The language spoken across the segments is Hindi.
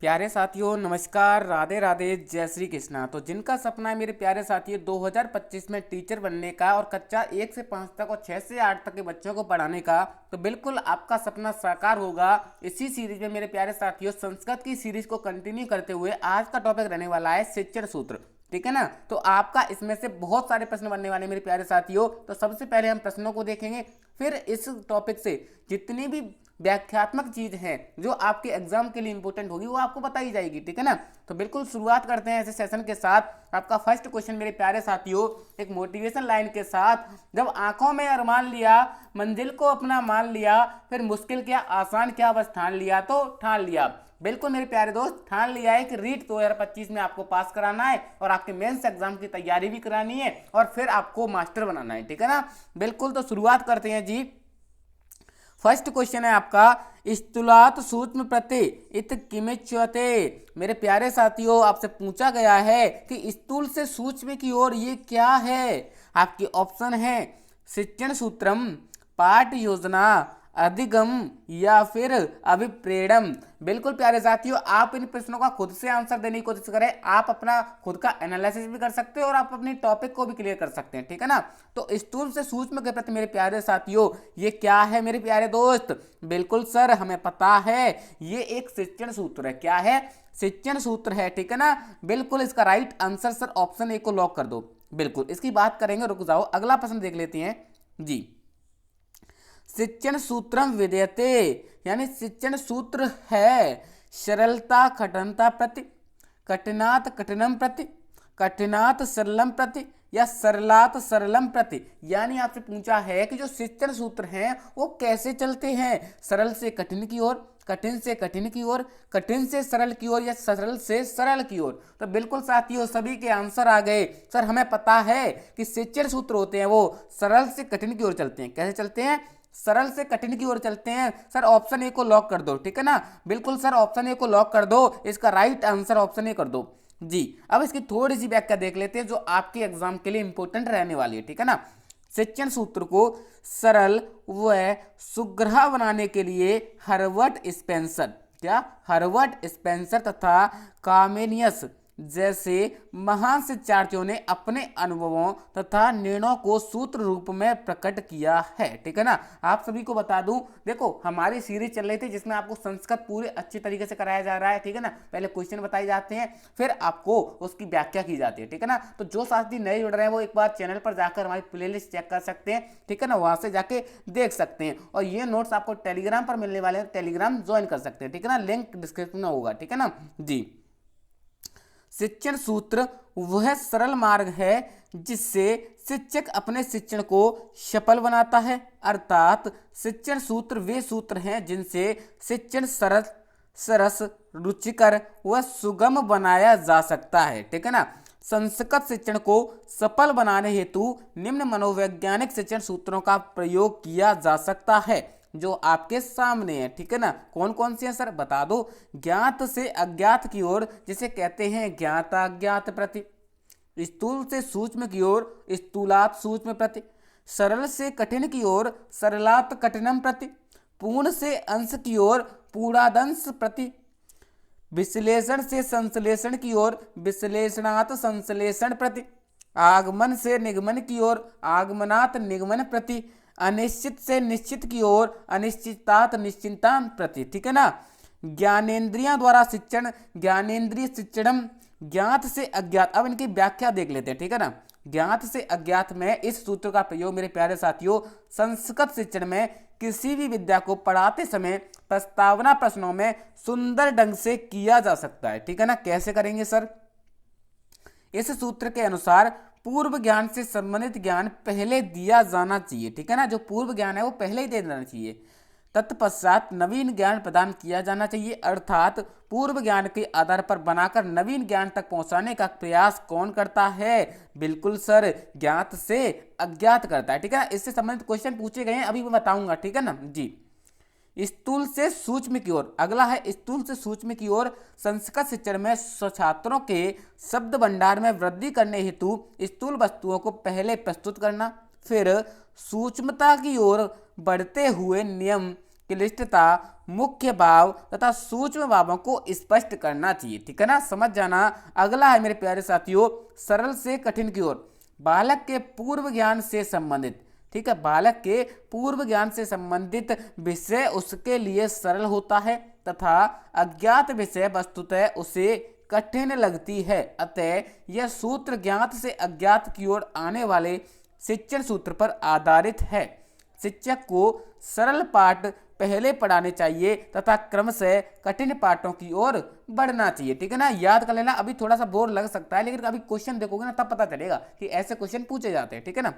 प्यारे साथियों नमस्कार, राधे राधे, जय श्री कृष्णा। तो जिनका सपना है मेरे प्यारे साथियों 2025 में टीचर बनने का और कक्षा 1 से 5 तक और 6 से 8 तक के बच्चों को पढ़ाने का, तो बिल्कुल आपका सपना साकार होगा। इसी सीरीज में मेरे प्यारे साथियों संस्कृत की सीरीज को कंटिन्यू करते हुए आज का टॉपिक रहने वाला है शिक्षण सूत्र। ठीक है ना। तो आपका इसमें से बहुत सारे प्रश्न बनने वाले मेरे प्यारे साथियों। तो सबसे पहले हम प्रश्नों को देखेंगे, फिर इस टॉपिक से जितनी भी व्याख्यात्मक चीज है जो आपके एग्जाम के लिए इंपॉर्टेंट होगी वो आपको बताई जाएगी। ठीक है ना। तो बिल्कुल शुरुआत करते हैं ऐसे सेशन के साथ। आपका फर्स्ट क्वेश्चन मेरे प्यारे साथियों एक मोटिवेशन लाइन के साथ, जब आंखों में अरमान लिया, मंजिल को अपना मान लिया, फिर मुश्किल क्या आसान क्या बस ठान लिया, तो ठान लिया। बिल्कुल मेरे प्यारे दोस्त, ठान लिया है कि रीट 2025 में आपको पास कराना है और आपके मेंस एग्जाम की तैयारी भी करानी है और फिर आपको मास्टर बनाना है। ठीक है ना। बिल्कुल, तो शुरुआत करते हैं जी। फर्स्ट क्वेश्चन है आपका, स्थूलात सूक्ष्म प्रत्यय इत किमिच्यते। मेरे प्यारे साथियों आपसे पूछा गया है कि स्थूल से सूक्ष्म की ओर ये क्या है। आपके ऑप्शन है शिक्षण सूत्रम, पाठ योजना, अधिगम या फिर अभिप्रेरणम। बिल्कुल प्यारे साथियों, आप इन प्रश्नों का खुद से आंसर देने की कोशिश करें। आप अपना खुद का एनालिसिस भी कर सकते हैं और आप अपनी टॉपिक को भी क्लियर कर सकते हैं। ठीक है ना। तो स्थूल से सूक्ष्म के प्रति मेरे प्यारे साथियों ये क्या है मेरे प्यारे दोस्त। बिल्कुल सर, हमें पता है ये एक शिक्षण सूत्र है। क्या है? शिक्षण सूत्र है। ठीक है ना। बिल्कुल, इसका right answer sir option A को लॉक कर दो। बिल्कुल, इसकी बात करेंगे, रुक जाओ, अगला प्रश्न देख लेते हैं जी। शिक्षण सूत्रम विद्यते, यानी शिक्षण सूत्र है सरलता कठिनता प्रति, कठिनात कठिनम प्रति, कठिनात सरलम प्रति या सरलात सरलम प्रति। यानी आपसे पूछा है कि जो शिक्षण सूत्र हैं वो कैसे चलते हैं, सरल से कठिन की ओर, कठिन से कठिन की ओर, कठिन से सरल की ओर या सरल से सरल की ओर। तो बिल्कुल साथियों सभी के आंसर आ गए। सर हमें पता है कि शिक्षण सूत्र होते हैं वो सरल से कठिन की ओर चलते हैं। कैसे चलते हैं? सरल से कठिन की ओर चलते हैं। सर ऑप्शन ए को लॉक कर दो। ठीक है ना। बिल्कुल सर ऑप्शन ए को लॉक कर दो, इसका राइट आंसर ऑप्शन ए कर दो जी। अब इसकी थोड़ी सी व्याख्या देख लेते हैं जो आपके एग्जाम के लिए इंपॉर्टेंट रहने वाली है। ठीक है ना। शिक्षण सूत्र को सरल व सुग्रह बनाने के लिए हर्बर्ट स्पेंसर, क्या हर्बर्ट स्पेंसर तथा कामेनियस जैसे महान शिक्षार्थियों ने अपने अनुभवों तथा निर्णयों को सूत्र रूप में प्रकट किया है। ठीक है ना। आप सभी को बता दूं, देखो हमारी सीरीज चल रही थी जिसमें आपको संस्कृत पूरे अच्छी तरीके से कराया जा रहा है। ठीक है ना। पहले क्वेश्चन बताए जाते हैं, फिर आपको उसकी व्याख्या की जाती है। ठीक है ना। तो जो साथी नए जुड़ रहे हैं वो एक बार चैनल पर जाकर हमारी प्लेलिस्ट चेक कर सकते हैं। ठीक है ना, वहां से जाके देख सकते हैं। और ये नोट्स आपको टेलीग्राम पर मिलने वाले हैं, टेलीग्राम ज्वाइन कर सकते हैं। ठीक है ना, लिंक डिस्क्रिप्शन में होगा। ठीक है ना जी। शिक्षण सूत्र वह सरल मार्ग है जिससे शिक्षक अपने शिक्षण को सफल बनाता है, अर्थात शिक्षण सूत्र वे सूत्र हैं जिनसे शिक्षण सरल, सरस, रुचिकर व सुगम बनाया जा सकता है। ठीक है ना। संस्कृत शिक्षण को सफल बनाने हेतु निम्न मनोवैज्ञानिक शिक्षण सूत्रों का प्रयोग किया जा सकता है जो आपके सामने है। ठीक है ना। कौन कौन से हैं सर बता दो। ज्ञात से अज्ञात की ओर जिसे कहते हैं ज्ञात अज्ञात प्रति, स्थूल से सूक्ष्म की ओर स्थूलात सूक्ष्म प्रति, सरल से कठिन की ओर सरलात कठिनम प्रति, पूर्ण से अंश की ओर पूर्णादंश प्रति, विश्लेषण से संश्लेषण की ओर विश्लेषणात संश्लेषण प्रति, आगमन से निगमन की ओर आगमनात निगमन प्रति, अनिश्चित से निश्चित की ओर अनिश्चितात निश्चितांत प्रति। ठीक है ना। ज्ञानेंद्रियों द्वारा शिक्षण, ज्ञानेंद्रिय शिक्षणम, ज्ञात से अज्ञात। अब इनकी व्याख्या देख लेते हैं। ठीक है ना। ज्ञात से अज्ञात में इस सूत्र का प्रयोग मेरे प्यारे साथियों संस्कृत शिक्षण में किसी भी विद्या को पढ़ाते समय प्रस्तावना प्रश्नों में सुंदर ढंग से किया जा सकता है। ठीक है ना। कैसे करेंगे सर? इस सूत्र के अनुसार पूर्व ज्ञान से संबंधित ज्ञान पहले दिया जाना चाहिए। ठीक है ना। जो पूर्व ज्ञान है वो पहले ही दे देना चाहिए। तत्पश्चात नवीन ज्ञान प्रदान किया जाना चाहिए, अर्थात पूर्व ज्ञान के आधार पर बनाकर नवीन ज्ञान तक पहुंचाने का प्रयास कौन करता है? बिल्कुल सर, ज्ञात से अज्ञात करता है। ठीक है ना। इससे संबंधित क्वेश्चन पूछे गए हैं, अभी मैं बताऊंगा। ठीक है ना जी। स्थूल से सूक्ष्म की ओर, अगला है स्थूल से सूक्ष्म की ओर। संस्कृत शिक्षण में छात्रों के शब्द भंडार में वृद्धि करने हेतु स्थूल वस्तुओं को पहले प्रस्तुत करना, फिर सूक्ष्मता की ओर बढ़ते हुए नियम क्लिष्टता, मुख्य भाव तथा सूक्ष्म भावों को स्पष्ट करना चाहिए। ठीक है ना, समझ जाना। अगला है मेरे प्यारे साथियों, सरल से कठिन की ओर। बालक के पूर्व ज्ञान से संबंधित, ठीक है, बालक के पूर्व ज्ञान से संबंधित विषय उसके लिए सरल होता है तथा अज्ञात विषय वस्तुतः उसे कठिन लगती है। अतः यह सूत्र ज्ञात से अज्ञात की ओर आने वाले शिक्षण सूत्र पर आधारित है। शिक्षक को सरल पाठ पहले पढ़ाने चाहिए तथा क्रमशः कठिन पाठों की ओर बढ़ना चाहिए। ठीक है ना, याद कर लेना। अभी थोड़ा सा बोर लग सकता है, लेकिन अभी क्वेश्चन देखोगे ना तब पता चलेगा कि ऐसे क्वेश्चन पूछे जाते हैं। ठीक है ना,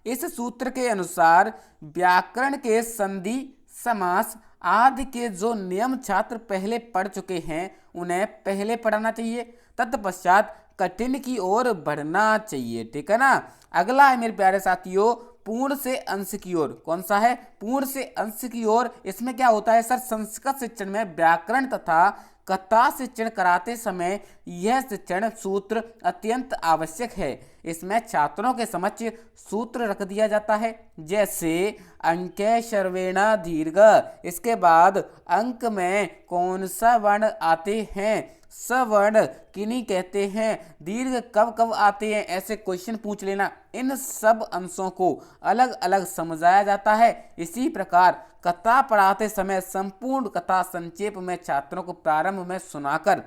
इस सूत्र के अनुसार व्याकरण के संधि, समास आदि के जो नियम छात्र पहले पढ़ चुके हैं उन्हें पहले पढ़ाना चाहिए, तत्पश्चात कठिन की ओर बढ़ना चाहिए। ठीक है ना, अगला है मेरे प्यारे साथियों, पूर्ण से अंश की ओर। कौन सा है? पूर्ण से अंश की ओर। इसमें क्या होता है सर, संस्कृत शिक्षण में व्याकरण तथा कथा शिक्षण कराते समय यह शिक्षण सूत्र अत्यंत आवश्यक है। इसमें छात्रों के समक्ष सूत्र रख दिया जाता है, जैसे अंक सर्वेण दीर्घ, इसके बाद अंक में कौन सा वर्ण आते हैं, सवर्ण किन्हीं कहते हैं, दीर्घ कब कब आते हैं, ऐसे क्वेश्चन पूछ लेना। इन सब अंशों को अलग अलग समझाया जाता है। इसी प्रकार कथा पढ़ाते समय संपूर्ण कथा संक्षेप में छात्रों को प्रारंभ में सुनाकर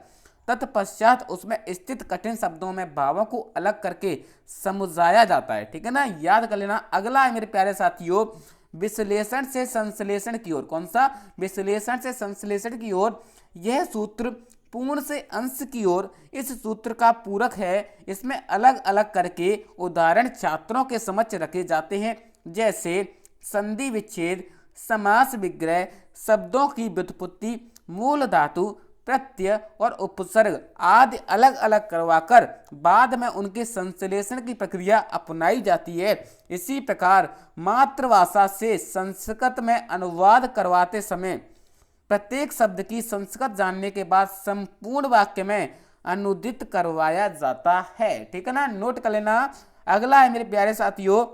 तत्पश्चात उसमें स्थित कठिन शब्दों में भावों को अलग करके समझाया जाता है। ठीक है ना, याद कर लेना। अगला है मेरे प्यारे साथियों, विश्लेषण से संश्लेषण की ओर। कौन सा? विश्लेषण से संश्लेषण की ओर। यह सूत्र पूर्ण से अंश की ओर इस सूत्र का पूरक है। इसमें अलग अलग करके उदाहरण छात्रों के समक्ष रखे जाते हैं, जैसे संधि विच्छेद, समास विग्रह, शब्दों की व्युत्पत्ति, मूल धातु, प्रत्यय और उपसर्ग आदि अलग अलग करवाकर बाद में उनके संश्लेषण की प्रक्रिया अपनाई जाती है। इसी प्रकार मातृभाषा से संस्कृत में अनुवाद करवाते समय प्रत्येक शब्द की संस्कृत जानने के बाद संपूर्ण वाक्य में अनुदित करवाया जाता है। ठीक है ना, नोट कर लेना। अगला है मेरे प्यारे साथियों,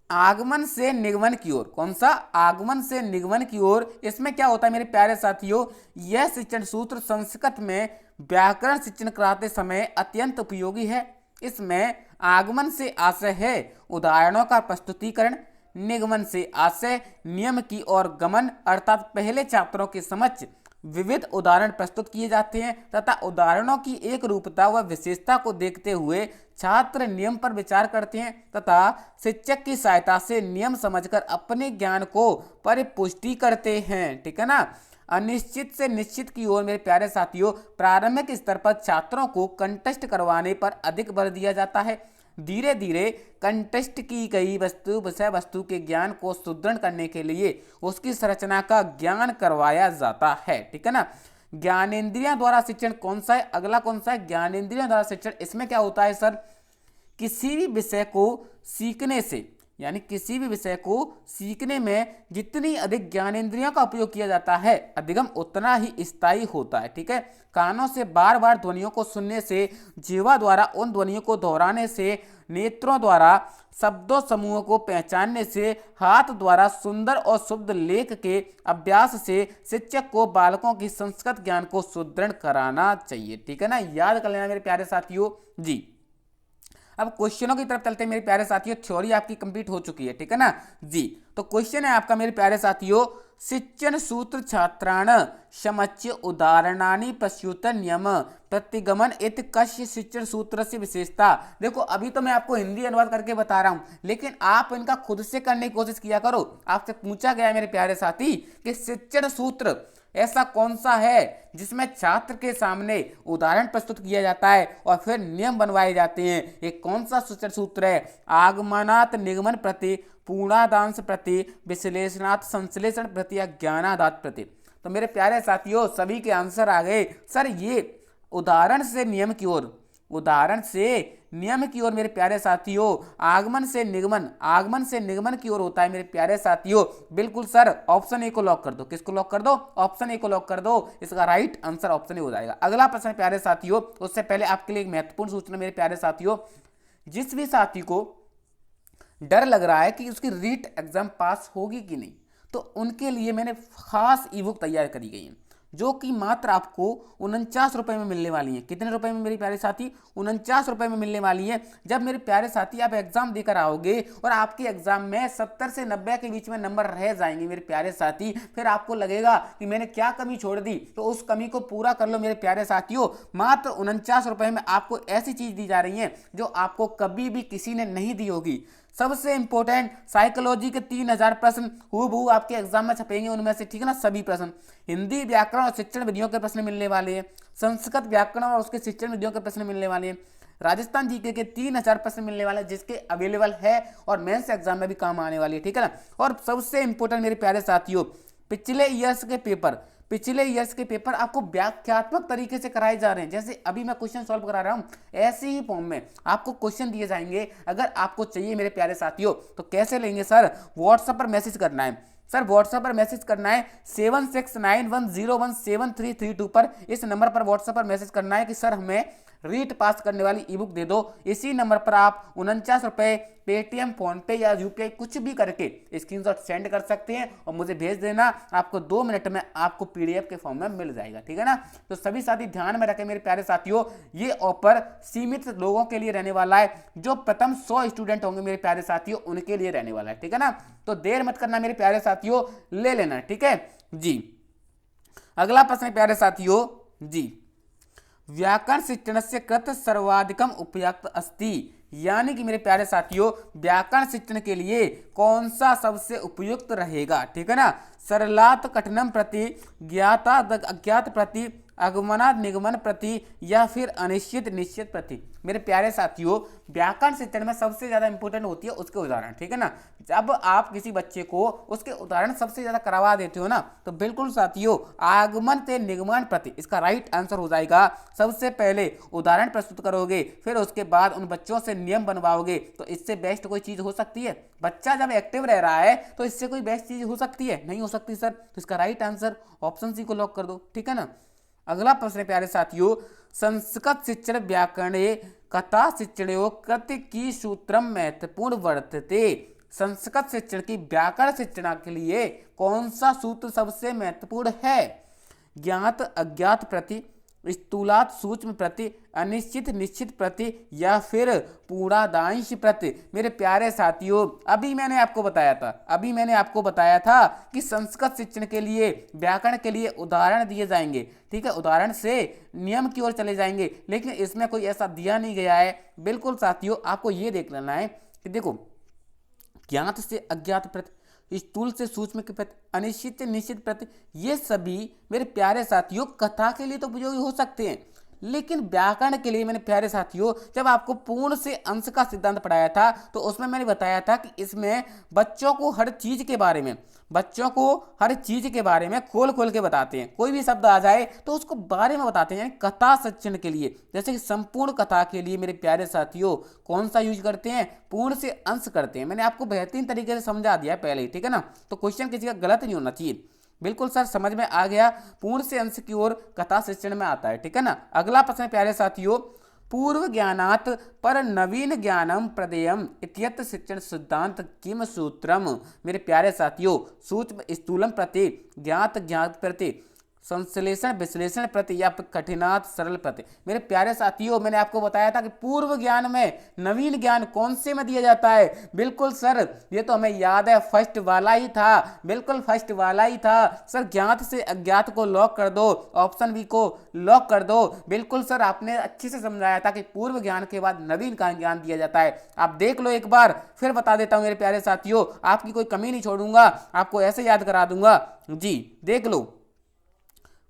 आगमन से निगमन की ओर। कौन सा? आगमन से निगमन की ओर। इसमें क्या होता है मेरे प्यारे साथियों, यह शिक्षण सूत्र संस्कृत में व्याकरण शिक्षण कराते समय अत्यंत उपयोगी है। इसमें आगमन से आशय है उदाहरणों का प्रस्तुतिकरण, निगमन से आशय नियम की ओर गमन, अर्थात पहले छात्रों के समक्ष विविध उदाहरण प्रस्तुत किए जाते हैं तथा उदाहरणों की एक रूपता व विशेषता को देखते हुए छात्र नियम पर विचार करते हैं तथा शिक्षक की सहायता से नियम समझकर अपने ज्ञान को परिपुष्टि करते हैं। ठीक है ना, अनिश्चित से निश्चित की ओर मेरे प्यारे साथियों, प्रारंभिक स्तर पर छात्रों को कंटेस्ट करवाने पर अधिक बल दिया जाता है। धीरे धीरे कंटेस्ट की गई विषय वस्तु के ज्ञान को सुदृढ़ करने के लिए उसकी संरचना का ज्ञान करवाया जाता है। ठीक है ना, ज्ञानेंद्रियों द्वारा शिक्षण कौन सा है? अगला कौन सा है? ज्ञानेंद्रियों द्वारा शिक्षण। इसमें क्या होता है सर, किसी भी विषय को सीखने से, यानी किसी भी विषय को सीखने में जितनी अधिक ज्ञानेंद्रियों का उपयोग किया जाता है अधिगम उतना ही स्थायी होता है। ठीक है, कानों से बार बार ध्वनियों को सुनने से, जीवा द्वारा उन ध्वनियों को दोहराने से, नेत्रों द्वारा शब्दों समूहों को पहचानने से, हाथ द्वारा सुंदर और शुद्ध लेख के अभ्यास से शिक्षक को बालकों की संस्कृत ज्ञान को सुदृढ़ कराना चाहिए। ठीक है ना, याद कर लेना मेरे प्यारे साथियों जी। अब क्वेश्चनों की तरफ चलते हैं मेरे प्यारे साथियों। थ्योरी आपकी कंप्लीट हो चुकी है। ठीक है ना जी, तो क्वेश्चन है आपका मेरे प्यारे साथियों, शिक्षण सूत्र छात्राण समक्ष उदाहरणानि प्रस्तुत नियम प्रतिगमन इति कस्य शिक्षण सूत्र से विशेषता। देखो अभी तो मैं आपको हिंदी अनुवाद करके बता रहा हूं, लेकिन आप इनका खुद से करने की कोशिश किया करो। आपसे पूछा गया है मेरे प्यारे साथी कि शिक्षण सूत्र ऐसा कौन सा है जिसमें छात्र के सामने उदाहरण प्रस्तुत किया जाता है और फिर नियम बनवाए जाते हैं। ये कौन सा शिक्षण सूत्र है? आगमनात् निगमन प्रति, पूर्णादांश प्रति, विश्लेषणात् संश्लेषण प्रति या ज्ञानादात प्रति। तो मेरे प्यारे साथियों सभी के आंसर आ गए। सर ये उदाहरण से नियम की ओर, उदाहरण से नियम की ओर मेरे प्यारे साथियों, आगमन से निगमन, आगमन से निगमन की ओर होता है मेरे प्यारे साथियों। बिल्कुल सर, ऑप्शन ए को लॉक कर दो। किसको लॉक कर दो? ऑप्शन ए को लॉक कर दो। इसका राइट आंसर ऑप्शन ए हो जाएगा। अगला प्रश्न प्यारे साथियों, उससे पहले आपके लिए एक महत्वपूर्ण सूचना मेरे प्यारे साथियों, जिस भी साथी को डर लग रहा है कि उसकी रीट एग्जाम पास होगी कि नहीं, तो उनके लिए मैंने खास ई बुक तैयार करी गई है, जो कि मात्र आपको 49 रुपये में मिलने वाली है। कितने रुपए में मेरे प्यारे साथी? 49 रुपये में मिलने वाली है। जब मेरे प्यारे साथी आप एग्जाम देकर आओगे और आपके एग्जाम में 70 से 90 के बीच में नंबर रह जाएंगे मेरे प्यारे साथी, फिर आपको लगेगा कि मैंने क्या कमी छोड़ दी, तो उस कमी को पूरा कर लो मेरे प्यारे साथियों। मात्र 49 रुपये में आपको ऐसी चीज दी जा रही है जो आपको कभी भी किसी ने नहीं दी होगी। सबसे इंपॉर्टेंट साइकोलॉजी के 3000 प्रश्न हूबहू आपके एग्जाम में छपेंगे, उनमें से, ठीक है ना, सभी प्रश्न। हिंदी व्याकरण और शिक्षण विधियों के प्रश्न मिलने वाले हैं। संस्कृत व्याकरण और उसके शिक्षण विधियों के प्रश्न मिलने वाले हैं। राजस्थान जीके के 3000 प्रश्न मिलने वाले हैं, जिसके अवेलेबल है और मेंस एग्जाम में भी काम आने वाली है, ठीक है ना। और सबसे इंपॉर्टेंट मेरे प्यारे साथियों, पिछले ईयर्स के पेपर आपको व्याख्यात्मक तरीके से कराए जा रहे हैं। जैसे अभी मैं क्वेश्चन सॉल्व करा रहा हूं, ऐसे ही फॉर्म में आपको क्वेश्चन दिए जाएंगे। अगर आपको चाहिए मेरे प्यारे साथियों, तो कैसे लेंगे सर? व्हाट्सएप पर मैसेज करना है सर, व्हाट्सएप पर मैसेज करना है 7691017332 पर। इस नंबर पर व्हाट्सएप पर मैसेज करना है कि सर हमें रीट पास करने वाली ई बुक दे दो। इसी नंबर पर आप 49 रुपये पेटीएम, फोन पे या यूपीआई कुछ भी करके स्क्रीनशॉट सेंड कर सकते हैं और मुझे भेज देना। आपको 2 मिनट में आपको पीडीएफ के फॉर्म में मिल जाएगा, ठीक है ना। तो सभी साथी ध्यान में रखें मेरे प्यारे साथियों, ये ऑफर सीमित लोगों के लिए रहने वाला है। जो प्रथम 100 स्टूडेंट होंगे मेरे प्यारे साथियों, उनके लिए रहने वाला है, ठीक है ना। तो देर मत करना मेरे प्यारे साथियों, ले लेना, ठीक है जी। अगला प्रश्न प्यारे साथियों जी, व्याकरण शिक्षण से कृत सर्वाधिकम उपयुक्त अस्ति, यानी कि मेरे प्यारे साथियों व्याकरण शिक्षण के लिए कौन सा सबसे उपयुक्त रहेगा, ठीक है ना। सरलात कठिनम प्रति, ज्ञाता अज्ञात प्रति, आगमनाद निगमन प्रति, या फिर अनिश्चित निश्चित प्रति। मेरे प्यारे साथियों व्याकरण शिक्षण में सबसे ज्यादा इंपॉर्टेंट होती है उसके उदाहरण, ठीक है ना। जब आप किसी बच्चे को उसके उदाहरण सबसे ज्यादा करवा देते हो ना, तो बिल्कुल साथियों आगमन से निगमन प्रति इसका राइट आंसर हो जाएगा। सबसे पहले उदाहरण प्रस्तुत करोगे, फिर उसके बाद उन बच्चों से नियम बनवाओगे, तो इससे बेस्ट कोई चीज हो सकती है? बच्चा जब एक्टिव रह रहा है तो इससे कोई बेस्ट चीज हो सकती है? नहीं हो सकती सर। तो इसका राइट आंसर ऑप्शन सी को लॉक कर दो, ठीक है ना। अगला प्रश्न प्यारे साथियों, संस्कृत शिक्षण व्याकरणे कथा शिक्षणों कृति की सूत्रम महत्वपूर्ण वर्तते। संस्कृत शिक्षण की व्याकरण शिक्षण के लिए कौन सा सूत्र सबसे महत्वपूर्ण है? ज्ञात अज्ञात प्रति, स्थूलात सूक्ष्म प्रति, अनिश्चित निश्चित प्रति, या फिर पूर्णादांश प्रति। मेरे प्यारे साथियों अभी मैंने आपको बताया था कि संस्कृत शिक्षण के लिए व्याकरण के लिए उदाहरण दिए जाएंगे, ठीक है, उदाहरण से नियम की ओर चले जाएंगे, लेकिन इसमें कोई ऐसा दिया नहीं गया है। बिल्कुल साथियों आपको ये देख लेना है कि देखो, ज्ञात से अज्ञात प्रति, स्थूल से सूक्ष्म के प्रति, अनिश्चित से निश्चित प्रति, ये सभी मेरे प्यारे साथियों कथा के लिए तो उपयोगी हो सकते हैं, लेकिन व्याकरण के लिए मेरे प्यारे साथियों जब आपको पूर्ण से अंश का सिद्धांत पढ़ाया था, तो उसमें मैंने बताया था कि इसमें बच्चों को हर चीज के बारे में खोल खोल के बताते हैं। कोई भी शब्द आ जाए तो उसको बारे में बताते हैं। कथा शिक्षण के लिए, जैसे कि संपूर्ण कथा के लिए मेरे प्यारे साथियों कौन सा यूज करते हैं? पूर्ण से अंश करते हैं। मैंने आपको बेहतरीन तरीके से समझा दिया है पहले ही, ठीक है ना। तो क्वेश्चन किसी का गलत नहीं होना चाहिए। बिल्कुल सर समझ में आ गया, पूर्ण से अंश की ओर कथा शिक्षण में आता है, ठीक है ना। अगला प्रश्न प्यारे साथियों, पूर्व ज्ञानात पर नवीन ज्ञानम प्रदेयम इत्यत्र शिक्षण सिद्धांत किम सूत्रम। मेरे प्यारे साथियों सूक्ष्म स्थूलम प्रति, ज्ञात ज्ञात प्रति, संश्लेषण विश्लेषण प्रति, या कठिनात सरल प्रति। मेरे प्यारे साथियों मैंने आपको बताया था कि पूर्व ज्ञान में नवीन ज्ञान कौन से में दिया जाता है? बिल्कुल सर ये तो हमें याद है, फर्स्ट वाला ही था, बिल्कुल फर्स्ट वाला ही था सर। ज्ञात से अज्ञात को लॉक कर दो, ऑप्शन बी को लॉक कर दो। बिल्कुल सर आपने अच्छे से समझाया था कि पूर्व ज्ञान के बाद नवीन का ज्ञान दिया जाता है। आप देख लो एक बार, फिर बता देता हूं मेरे प्यारे साथियों, आपकी कोई कमी नहीं छोड़ूंगा, आपको ऐसे याद करा दूंगा जी। देख लो,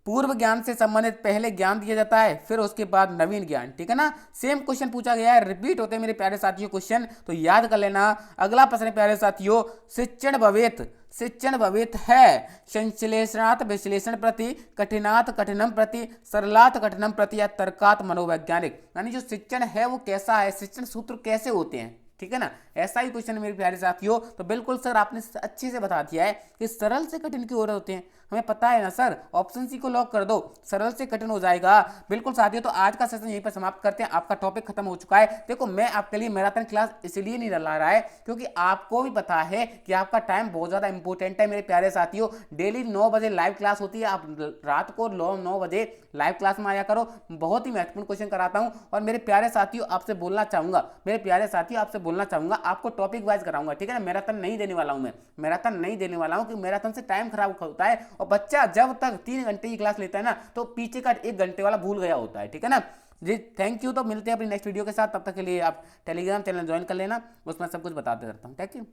पूर्व ज्ञान से संबंधित पहले ज्ञान दिया जाता है, फिर उसके बाद नवीन ज्ञान, ठीक है ना। सेम क्वेश्चन पूछा गया है, रिपीट होते हैं मेरे प्यारे साथियों क्वेश्चन, तो याद कर लेना। अगला प्रश्न प्यारे साथियों, शिक्षण भवेत है संश्लेषणात् विश्लेषण प्रति, कठिनात् कठिनम प्रति, सरलात् कठिनम प्रति, या तर्कात् मनोवैज्ञानिक। यानी जो शिक्षण है वो कैसा है, शिक्षण सूत्र कैसे होते हैं, ठीक है ना। ऐसा ही क्वेश्चन मेरे प्यारे साथियों। तो बिल्कुल सर आपने अच्छे से बता दिया है कि सरल से कठिन की ओर होते हैं। हमें पता है ना सर, ऑप्शन सी को लॉक कर दो, सरल से कठिन हो जाएगा। बिल्कुल साथियों, तो आज का सेशन यहीं पर समाप्त करते हैं, आपका टॉपिक खत्म हो चुका है। देखो मैं आपके लिए मैराथन क्लास इसलिए नहीं ला रहा है क्योंकि आपको भी पता है कि आपका टाइम बहुत ज्यादा इंपॉर्टेंट है मेरे प्यारे साथियों। डेली 9 बजे लाइव क्लास होती है, आप रात को 9 बजे लाइव क्लास में आया करो, बहुत ही महत्वपूर्ण क्वेश्चन कराता हूं। और मेरे प्यारे साथियों आपसे बोलना चाहूंगा, मेरे प्यारे साथियों आपसे बोलना चाहूंगा, आपको टॉपिक वाइज कराऊंगा, ठीक है ना। मैराथन नहीं देने वाला हूं मैं, मैराथन नहीं देने वाला हूं क्योंकि मैराथन से टाइम खराब होता है और बच्चा जब तक 3 घंटे की क्लास लेता है ना तो पीछे का 1 घंटे वाला भूल गया होता है, ठीक है ना जी। थैंक यू, तो मिलते हैं अपनी नेक्स्ट वीडियो के साथ, तब तक के लिए आप टेलीग्राम चैनल ज्वाइन कर लेना, उसमें सब कुछ बताते रहता हूँ। Thank you.